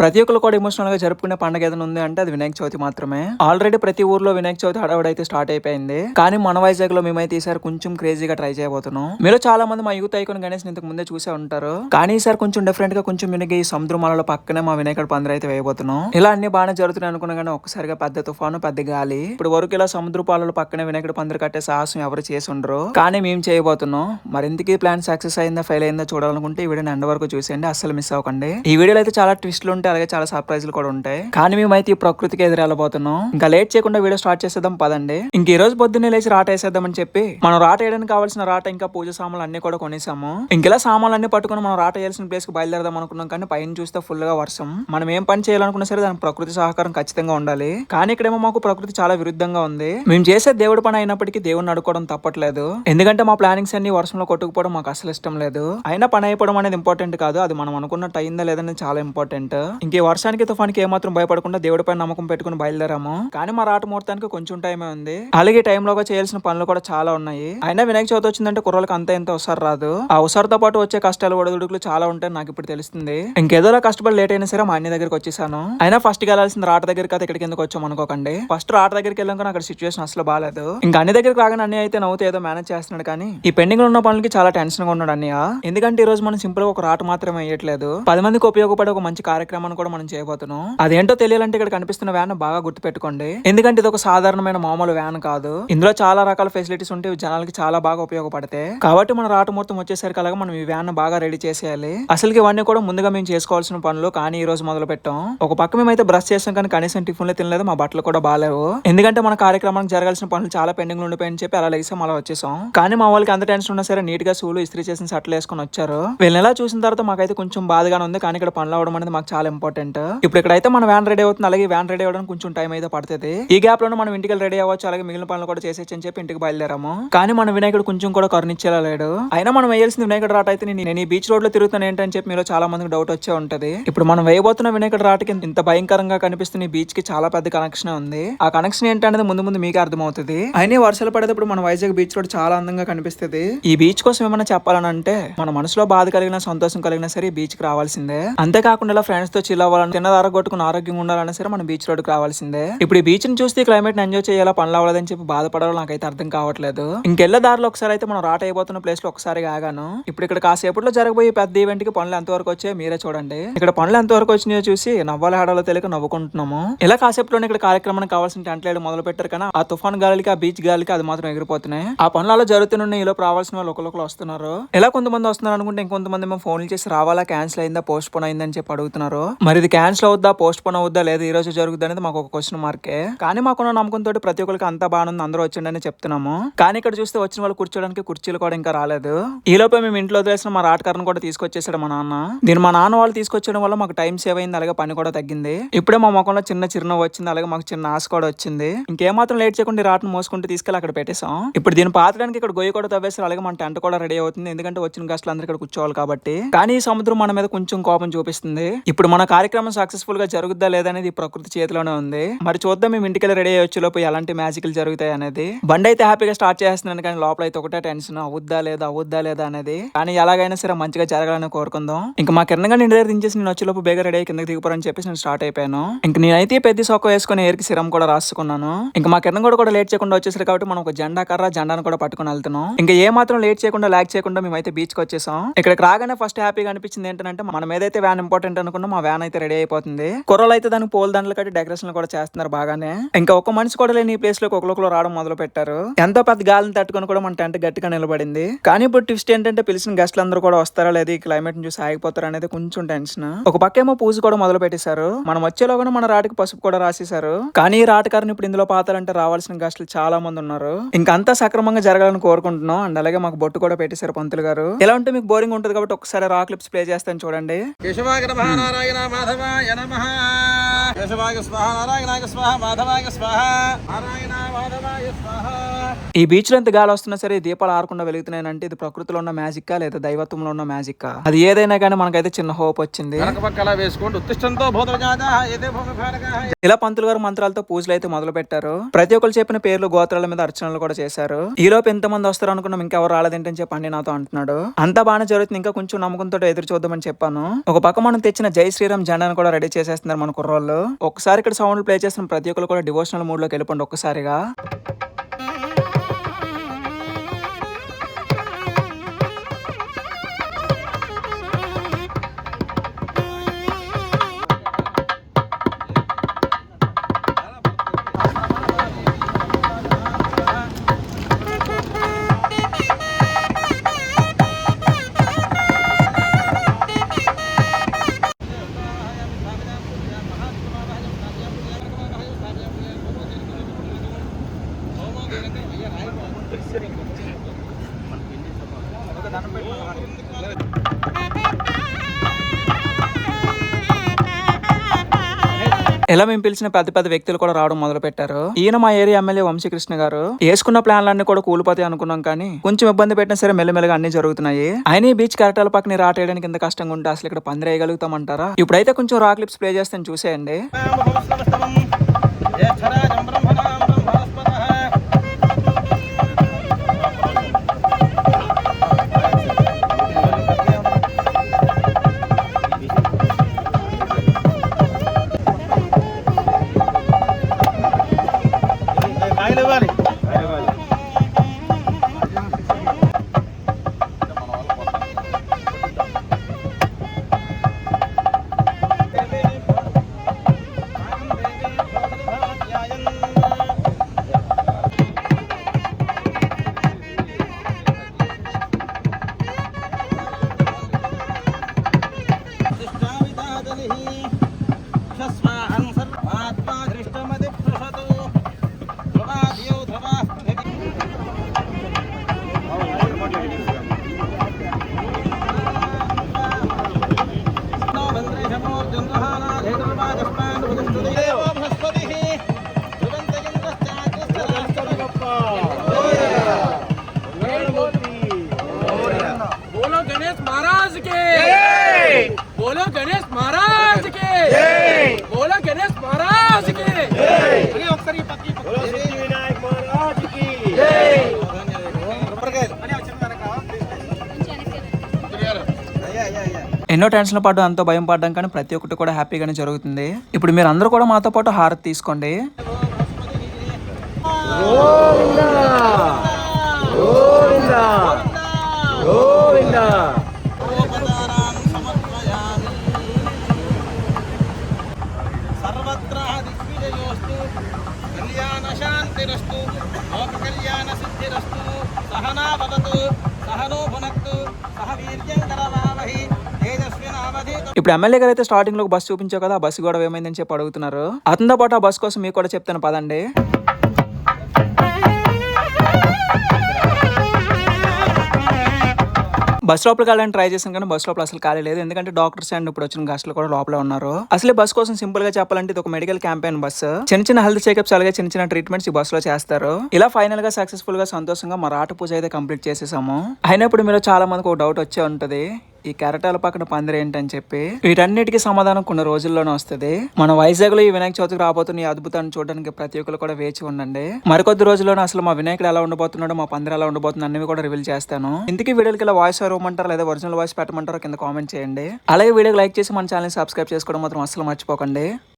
ప్రతి ఒక్కరు కూడా ఎమోషనల్ గా జరుపుకునే పండుగ ఏదైనా ఉంది అంటే అది వినాయక చవితి మాత్రమే. ఆల్రెడీ ప్రతి ఊర్లో వినాయక చవితి హడావుడి అయితే స్టార్ట్ అయిపోయింది. కానీ మన వైజాగ్ లో మేమైతే ఈసారి కొంచెం క్రేజీగా ట్రై చేయబోతున్నాం. మీరు చాలా మంది మా యూత్ ఐకాన్ గణేష్ ఇంతకు ముందే చూసే ఉంటారు. కానీ ఈసారి కొంచెం డిఫరెంట్ గా కొంచెం వినిగి ఈ సముద్రమాలలో పక్కనే మా వినాయకుడు పందిరి అయితే వేయబోతున్నాం. ఇలా అన్ని బాగానే జరుగుతున్నాయి అనుకున్నా కానీ ఒక్కసారిగా పెద్ద తుఫాను పెద్ద గాలి. ఇప్పుడు వరకు ఇలా సముద్ర పాలలో పక్కనే వినాయకుడు పందిరి కట్టే సాహసం ఎవరు చేసి ఉండరు. కానీ మేము చేయబోతున్నాం. మరింతకి ప్లాన్ సక్సెస్ అయిందా ఫెయిల్ అయిందా చూడాలనుకుంటే ఈ వీడియోని ఎండ్ వరకు చూసేయండి, అస్సలు మిస్ అవ్వకండి. ఈ వీడియోలో అయితే చాలా ట్విస్ట్లు ఉంటాయి, అలాగే చాలా సర్ప్రైజ్లు కూడా ఉంటాయి. కానీ మేమైతే ఈ ప్రకృతికి ఎదురెళ్ళబోతున్నాం. ఇంకా లేట్ చేయకుండా వీడియో స్టార్ట్ చేసేద్దాం పదండి. ఇంక ఈ రోజు పొద్దున్నే లేచి రాట వేసేద్దామని చెప్పి మనం రాట వేయడానికి కావాల్సిన రాట ఇంకా పూజ సామాన్లు అన్ని కూడా కొనేసాము. ఇంకెలా సామాన్లు అన్ని పట్టుకుని మనం రాట వేయాల్సిన ప్లేస్ కి బయలుదేరదాం అనుకున్నాం. కానీ పైన చూస్తే ఫుల్ గా వర్షం. మనం ఏం పని చేయాలనుకున్నా సరే దానికి ప్రకృతి సహకారం ఖచ్చితంగా ఉండాలి. కానీ ఇక్కడేమో మాకు ప్రకృతి చాలా విరుద్ధంగా ఉంది. మేము చేసే దేవుడి పని అయినప్పటికీ దేవుడిని అడుకోవడం తప్పట్లేదు. ఎందుకంటే మా ప్లానింగ్స్ అన్ని వర్షంలో కొట్టుకుపోవడం మాకు అసలు ఇష్టం లేదు. అయినా పని అయిపోవడం అనేది ఇంపార్టెంట్ కాదు, అది మనం అనుకున్నట్టు అయిందా లేదనేది చాలా ఇంపార్టెంట్. ఇంక ఈ వర్షానికి తుఫానికి ఏమాత్రం భయపడకుండా దేవుడి పైన నమ్మకం పెట్టుకుని బయలుదేరాము. కానీ మా రాట ముహూర్తానికి కొంచెం టైమే ఉంది. అలాగే టైంలోగా చేయాల్సిన పనులు కూడా చాలా ఉన్నాయి. అయినా వినాయక చవితి వచ్చిందంటే కుర్రలకు అంత ఎంత అవసరం రాదు. ఆ అవసరంతో పాటు వచ్చే కష్టాలు ఒడిదుడుకులు చాలా ఉంటాయి నాకు ఇప్పుడు తెలుస్తుంది. ఇంకేదోలా కష్టపడి లేట్ అయినా సరే మా అన్ని దగ్గరికి వచ్చేసాను. అయినా ఫస్ట్ వెళ్ళాల్సింది రాట దగ్గరికి అయితే ఇక్కడికి ఎందుకు వచ్చాం అనుకోకండి. ఫస్ట్ రాట దగ్గరికి వెళ్ళాక అక్కడ సిచ్యువేషన్ అసలు బాగాలేదు. ఇంకా అన్ని దగ్గరికి రాగానే అన్ని అయితే నవ్వుతూ ఏదో మేనేజ్ చేస్తున్నాడు. కానీ ఈ పెండింగ్ లో ఉన్న పనులకి చాలా టెన్షన్ గా ఉన్నాడు అన్నయ్య. ఎందుకంటే ఈ రోజు మనం సింపుల్ గా ఒక రాట మాత్రమే వేయట్లేదు, 10 మందికి ఉపయోగపడే ఒక మంచి కార్యక్రమాన్ని కూడా మనం చేయబోతున్నాం. అదేంటో తెలియాలంటే ఇక్కడ కనిపిస్తున్న వ్యాన్ బాగా గుర్తు పెట్టుకోండి. ఎందుకంటే ఇది ఒక సాధారణమైన మామూలు వ్యాన్ కాదు. ఇందులో చాలా రకాల ఫెసిలిటీస్ ఉంటే జనాలకి చాలా బాగా ఉపయోగపడతాయి. కాబట్టి మన రాట ముహూర్తం వచ్చేసరికి అలాగా మనం ఈ వ్యాన్ బాగా రెడీ చేసేయాలి. అసలుకి ఇవన్నీ కూడా ముందుగా మేము చేసుకోవాల్సిన పనులు. కానీ ఈ రోజు మొదలు పెట్టాం. ఒక పక్క మేమైతే బ్రష్ చేసాం కానీ కనీసం టిఫిన్లు తినలేదు. మా బట్టలు కూడా బాగాలేవు. ఎందుకంటే మన కార్యక్రమానికి జరగాల్సిన పనులు చాలా పెండింగ్ ఉండిపోయని చెప్పి అలా లేసాం, అలా వచ్చేసాం. కానీ మా వాళ్ళకి అంత టెన్షన్ ఉన్నా సరే నీట్ గా సూలు ఇస్త్రీ చేసిన సట్లు వేసుకొని వచ్చారు. వీళ్ళని చూసిన తర్వాత మాకైతే కొంచెం బాధగానే ఉంది. కానీ ఇక్కడ పనులు అవడం అనేది మాకు చాలా ఇంపార్టెంట్. ఇప్పుడు ఇక్కడైతే మన వ్యాన్ రెడీ అవుతుంది. అలాగే వ్యాన్ రెడీ అవ్వడానికి కొంచెం టైం అయితే పడుతుంది. ఈ గ్యాప్ లో మనం ఇంటికి రెడీ అవ్వచ్చు, అలాగే మిగిలిన పనులు కూడా చేసేచ్చు అని చెప్పి ఇంటికి బయలుదేరాము. కానీ మన వినాయకుడు కొంచెం కూడా కరుణించేలా లేడు. అయినా మనం వేయాల్సింది వినాయకుడు రాట అయితే నేను ఈ బీచ్ రోడ్ లో తిరుగుతాను ఏంటని చెప్పి మీలో చాలా మందికి డౌట్ వచ్చే ఉంటది. ఇప్పుడు మనం వేయబోతున్న వినాయకుడు రాటకి ఇంత భయంకరంగా కనిపిస్తున్న ఈ బీచ్ కి చాలా పెద్ద కనెక్షన్ ఉంది. ఆ కనెక్షన్ ఏంటనేది ముందు ముందు మీకే అర్థమవుతుంది. అయినా వర్షాలు పడేటప్పుడు మన వైజాగ్ బీచ్ రోడ్ చాలా అందంగా కనిపిస్తుంది. ఈ బీచ్ కోసం ఏమైనా చెప్పాలని అంటే మన మనసులో బాధ కలిగిన సంతోషం కలిగినా సరే ఈ బీచ్ కి రావాల్సిందే. అంతేకాకుండా ఇలా ఫ్రెండ్స్ తో చిల్ అవ్వాలని తిన్నదార కొట్టుకుని ఆరోగ్యంగా ఉండాలన్నా సరే మన బీచ్ రోడ్ కి రావాల్సిందే. ఇప్పుడు ఈ బీచ్ ని చూస్తే క్లైమేట్ ఎంజాయ్ చేయాలా పనులు అవ్వలేదని చెప్పి బాధపడాలో నాకైతే అర్థం కావట్లేదు. ఇంకెళ్ళ దారిలో ఒకసారి అయితే మనం రాట అయిపోతున్న ప్లేస్ లో ఒకసారి ఆగాను. ఇప్పుడు ఇక్కడ కాసేపట్లో జరగబోయే పెద్ద ఈవెంట్ కి పనులు ఎంతవరకు వచ్చాయో మీరే చూడండి. ఇక్కడ పనులు ఎంతవరకు వచ్చినాయో చూసి నవ్వాలి ఆడాలో తెలియక నవ్వుకుంటున్నాము. ఇలా కాసేపట్లోనే ఇక్కడ కార్యక్రమానికి కావాల్సిన టెంట్ వేయడం మొదలు పెట్టారు. కానీ ఆ తుఫాన్ గాలికి ఆ బీచ్ గాలికి అది మాత్రం ఎగిరిపోతున్నాయి. ఆ పనులలో జరుగుతున్నాయి. ఈలో రావాల్సిన వాళ్ళు ఒకరు వస్తున్నారు. ఇలా కొంతమంది వస్తున్నారు అనుకుంటే ఇంకొంతమంది మేము ఫోన్లు చేసి రావాలా, క్యాన్సిల్ అయిందా, పోస్ట్ పోన్ అయిందని చెప్పి అడుగుతున్నారు. మరి ఇది క్యాన్సిల్ అవుద్దా, పోస్ట్ పోన్ అవుద్దా, లేదా ఈ రోజు జరుగుద్ది అనేది మాకు ఒక క్వశ్చన్ మార్కే. కానీ మాకున్న నమ్మకంతో ప్రతి ఒక్కరికి అంతా బాగుంది, అందరూ వచ్చిండని చెప్తున్నాము. కానీ ఇక్కడ చూస్తే వచ్చిన వాళ్ళు కూర్చోడానికి కుర్చీలు కూడా ఇంకా రాలేదు. ఈ లోపే మేము ఇంట్లో వదిలేసిన మా రాటకారను కూడా తీసుకొచ్చేసాడు మా నాన్న. దీన్ని మా నాన్న వాళ్ళు తీసుకొచ్చడం వల్ల మాకు టైం సేవ్ అయింది, అలాగే పని కూడా తగ్గింది. ఇప్పుడే మా ముఖంలో చిన్న చిరునవ్వు వచ్చింది, అలాగే మాకు చిన్న ఆశ కూడా వచ్చింది. ఇంకేమాత్రం లేట్ చేయకుండా రాటను మోసుకుంటూ తీసుకెళ్ళి అక్కడ పెట్టేసాం. ఇప్పుడు దీన్ని పాతడానికి ఇక్కడ గొయ్యి కూడా తవ్వేసారు, అలాగే మన టెంట్ కూడా రెడీ అవుతుంది. ఎందుకంటే వచ్చిన గెస్టులు అందరూ ఇక్కడ కూర్చోవాలి కాబట్టి. కానీ ఈ సముద్రం మన మీద కొంచెం కోపం చూపిస్తుంది. ఇప్పుడు మన కార్యక్రమం సక్సెస్ఫుల్ గా జరుగుద్దా లేదనేది ప్రకృతి చేతిలోనే ఉంది. మరి చూద్దాం మేము ఇంటికి రెడీ అయ్యొచ్చు లోపు ఎలాంటి మ్యాజికల్ జరుగుతాయి అనేది. బండి అయితే హ్యాపీగా స్టార్ట్ చేస్తున్నాను, కానీ లోపల అయితే ఒకటే టెన్షన్, అవుద్దా లేదా అనేది. కానీ ఎలాగైనా సరే మంచిగా జరగాలని కోరుకుందాం. ఇంకా మా కిరణ్ గారిని ఇంటి దగ్గర దించేసి నేను వచ్చేలోపు బేగా రెడీ అయ్యి కిందకి దిగుపోరని చెప్పేసి నేను స్టార్ట్ అయిపోయాను. ఇంకా నేనైతే పెద్ద సొక్క వేసుకుని ఏరికి సిరం కూడా రాసుకున్నాను. ఇంకా మా కిరణ్ కూడా లేట్ చేయకుండా వచ్చేసారు కాబట్టి మనం ఒక జెండాను కూడా పట్టుకుని వెళ్తున్నాం. ఇంకా ఏ మాత్రం లేట్ చేయకుండా లాగ్ చేయకుండా మేమైతే బీచ్ కి వచ్చేసాం. ఇక్కడికి రాగానే ఫస్ట్ హ్యాపీగా అనిపించింది ఏంటంటే మనం ఏదైతే వ్యాన్ ఇంపార్టెంట్ అనుకున్నా మా వ్యాన్ అయితే రెడీ అయిపోతుంది. కుర్రలు అయితే దానికి పూల దండలు కట్టి డెకరేషన్ కూడా చేస్తున్నారు బాగానే. ఇంకా ఒక మనిషి కూడా లేని ఈ ప్లేస్ లో ఒకరు రావడం మొదలు పెట్టారు. ఎంతో పెద్ద గాలిని తట్టుకొని కూడా మన టెంట్ గట్టిగా నిలబడింది. కానీ ఇప్పుడు ట్విస్ట్ ఏంటంటే పిలిచిన గెస్ట్లు అందరూ కూడా వస్తారా లేదా, ఈ క్లైమేట్ ని చూసి ఆగిపోతారు అనేది కొంచెం టెన్షన్. ఒక పక్కేమో పూజ కూడా మొదలు పెట్టేశారు. మనం వచ్చేలోగానే మన రాటికి పసుపు కూడా రాసేశారు. కానీ ఈ రాటకారిని ఇప్పుడు ఇందులో పాతాలంటే రావాల్సిన గెస్ట్లు చాలా మంది ఉన్నారు. ఇంకా అంతా సక్రమంగా జరగాలని కోరుకుంటున్నాం. అండ్ అలాగే మాకు బొట్టు కూడా పెట్టేశారు పంతులు గారు. ఎలా ఉంటే మీకు బోరింగ్ ఉంటుంది కాబట్టి ఒకసారి రా క్లిప్స్ ప్లే చేస్తాను చూడండి. కేశవాయ స్వాహ, నారాయణాయ స్వాహ, మాధవాయ స్వాహ, నారాయణ మాధవాయ స్వాహ. ఈ బీచ్ లో ఎంత గాలి వస్తున్నా సరే ఈ దీపాలు ఆరకుండా వెలుగుతున్నాయంటే ఇది ప్రకృతిలో ఉన్న మ్యాజిక్ లేదా దైవత్వంలో ఉన్న మ్యాజిక్. అది ఏదైనా కానీ మనకైతే చిన్న హోప్ వచ్చింది. ఇలా పంతులు గారు మంత్రాలతో పూజలు అయితే మొదలు పెట్టారు. ప్రతి ఒక్కరు చెప్పిన పేర్లు గోత్రాల మీద అర్చనలు కూడా చేశారు. ఈ లోపు ఎంత మంది వస్తారు అనుకున్నాం, ఇంకెవరు రాలేదేంటని చెప్పండి నాతో అంటున్నాడు. అంతా బాగానే జరుగుతుంది, ఇంకా కొంచెం నమ్మకంతో ఎదురు చూద్దామని చెప్పాను. ఒక పక్క మనం తెచ్చిన జై శ్రీరామ్ జెండాను కూడా రెడీ చేసేస్తున్నారు మన కుర్రోళ్ళు. ఒకసారి ఇక్కడ సౌండ్ ప్లే చేసిన ప్రతి ఒక్కరు కూడా డివోషనల్ మూడ్ లోకి వెళ్ళిపోండి ఒక్కసారిగా. ఇలా మేము పిలిచిన పెద్ద పెద్ద వ్యక్తులు కూడా రావడం మొదలు పెట్టారు. ఈయన మా ఏరియా ఎమ్మెల్యే వంశీకృష్ణ గారు. వేసుకున్న ప్లాన్లన్నీ కూడా కూలిపోతాయి అనుకున్నాం, కానీ కొంచెం ఇబ్బంది పెట్టినా సరే మెల్లమెల్లగా అన్ని జరుగుతున్నాయి. ఆయన ఈ బీచ్ కరెక్టాల పక్కన రాటేయడానికి ఎంత కష్టంగా ఉంటే అసలు ఇక్కడ పందిరి వేయగలుగుతామంటారా? ఇప్పుడైతే కొంచెం రా క్లిప్స్ ప్లే చేస్తాను చూసేయండి. ఎన్నో టెన్షన్ పడ్డం, అంతో భయం పడ్డం, కానీ ప్రతి ఒక్కటి కూడా హ్యాపీగానే జరుగుతుంది. ఇప్పుడు మీరు అందరూ కూడా మాతో పాటు హారతి తీసుకోండి. సర్వత్రా దిగ్విజయోస్తు, కళ్యాణ శాంతిరస్తు, లోక కళ్యాణ సిద్ధిరస్తు, సహనా భవతు, సహనో భునక్తు, సహ వీర్యం కరవావహి. ఇప్పుడు ఎమ్మెల్యే గారు అయితే స్టార్టింగ్ లో బస్ చూపించావు కదా, ఆ బస్సు కూడా ఏమైందని చెప్పి అడుగుతున్నారు. అతనితో పాటు ఆ బస్ కోసం మీకు కూడా చెప్తాను పదండి. బస్ లోపలికి వెళ్ళడానికి ట్రై చేసాం, కానీ బస్ లోపల అసలు ఖాళీ లేదు. ఎందుకంటే డాక్టర్స్ అండ్ ఇప్పుడు వచ్చిన గస్టులు కూడా లోపలే ఉన్నారు. అసలు బస్ కోసం సింపుల్ గా చెప్పాలంటే ఇది ఒక మెడికల్ క్యాంపెయిన్ బస్. చిన్న చిన్న హెల్త్ చెకప్స్ అలాగే చిన్న చిన్న ట్రీట్మెంట్స్ ఈ బస్ లో చేస్తారు. ఇలా ఫైనల్ గా సక్సెస్ఫుల్ గా సంతోషంగా మా రాట పూజ అయితే కంప్లీట్ చేసేసాము. అయినప్పుడు మీరు చాలా మందికి ఒక డౌట్ వచ్చే ఉంటది, ఈ కెరటాల పక్కన పందిరి ఏంటని చెప్పి. వీటన్నిటికీ సమాధానం కొన్ని రోజుల్లోనే వస్తుంది. మన వైజాగ్ లో ఈ వినాయక చవితికి రాబోతున్న ఈ అద్భుతాన్ని చూడడానికి ప్రతి ఒక్కరు కూడా వేచి ఉండండి. మరికొద్ది రోజుల్లోనే అసలు మా వినాయకుడు ఎలా ఉండబోతున్నాడో, మా పందిరి ఎలా ఉండబోతుంది అన్ని కూడా రివీల్ చేస్తాను. ఇంతకీ వీడియోకి ఇలా వాయిస్ ఓవర్ ఇవ్వమంటారా లేదా ఒరిజినల్ వాయిస్ పెట్టమంటారో కింద కామెంట్ చేయండి. అలాగే వీడియోకి లైక్ చేసి మన ఛానల్ సబ్స్క్రైబ్ చేసుకోవడం మాత్రం అసలు మర్చిపోకండి.